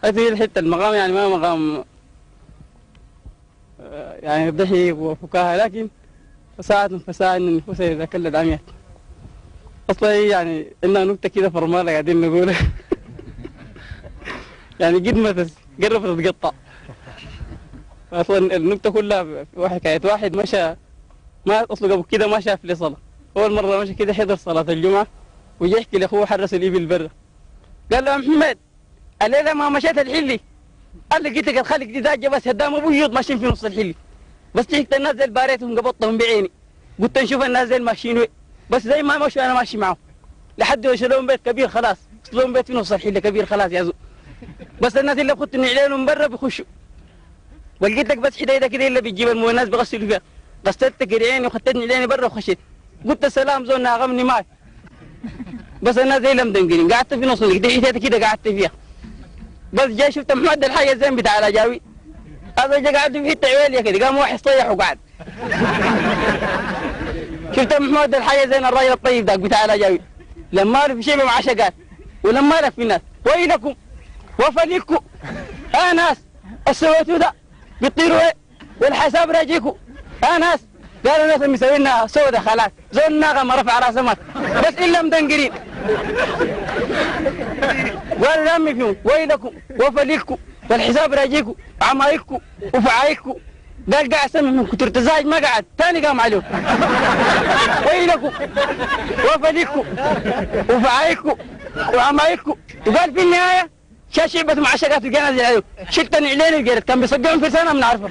هذه الحته المقام يعني ما مقام يعني ضحك وفكاهه، لكن فساعة ان النفوس اذا كلت عميات. اصلا يعني عندنا نكته كده فرمانه قاعدين نقولها يعني قد ما قربت تتقطع. اصلا النكته كلها حكايه واحد مشى، ما اصله قبل كده ما شاف لي صلاه، اول مره مشى كده حضر صلاه الجمعه وجا يحكي لاخوه حرس الابل برا، قال له يا محمد الليله ما مشيت الحلي، قال لي قلت لك الخلق دي داجه بس هدام ابو يوض ماشيين في نص الحلي، بس ضحكت الناس زي باريتهم قبضتهم بعيني، قلت نشوف الناس زي ماشيين وين، بس زي ما مشوا انا ماشي معهم لحد وصلوا بيت كبير خلاص، وصلوا بيت في نص الحله كبير خلاص يا زول، بس الناس اللي بخط عليهم برا بيخشوا، ولقيت لك بس حديده كده اللي بتجيب الناس بغسلوا فيها، غسلت كرياني وخدتني عيني برا وخشيت، قلت السلام زول ناغمني معي، بس الناس زي اللي مدنقلين، قعدت في نص حديده كده قعدت فيها، بس جاي شفت محمد الحي الزين بتاع الأجاوي، هذا جا قاعد في حته عويليه كده، قام واحد صيح وقعد شفت محمد الحي زين الراجل الطيب ذاك بتاع الأجاوي، لما له في شيء مع شقات ولما لك في الناس، ويلكم وفليكم يا ناس السويتوا ده بيطيروا ايه والحساب راجيكم يا ناس، قالوا الناس مسوينا سودا خلاص زول ناقه ما رفع راسه مات، بس الا مدنقرين قالوا لامي فيهم ويلكم وفليكم والحساب راجيكم عمايكم وفعايكم، قال قاعد سمع من كتر تزاج ما قعد ثاني قام عليهم ويلكم وفليكم وفعايكم وعمايكم، وقال في النهايه شاشي بس مع شقات الجنازه عليهم، شلتني علينا وجرت كان بيصدقون في سنه من عارفه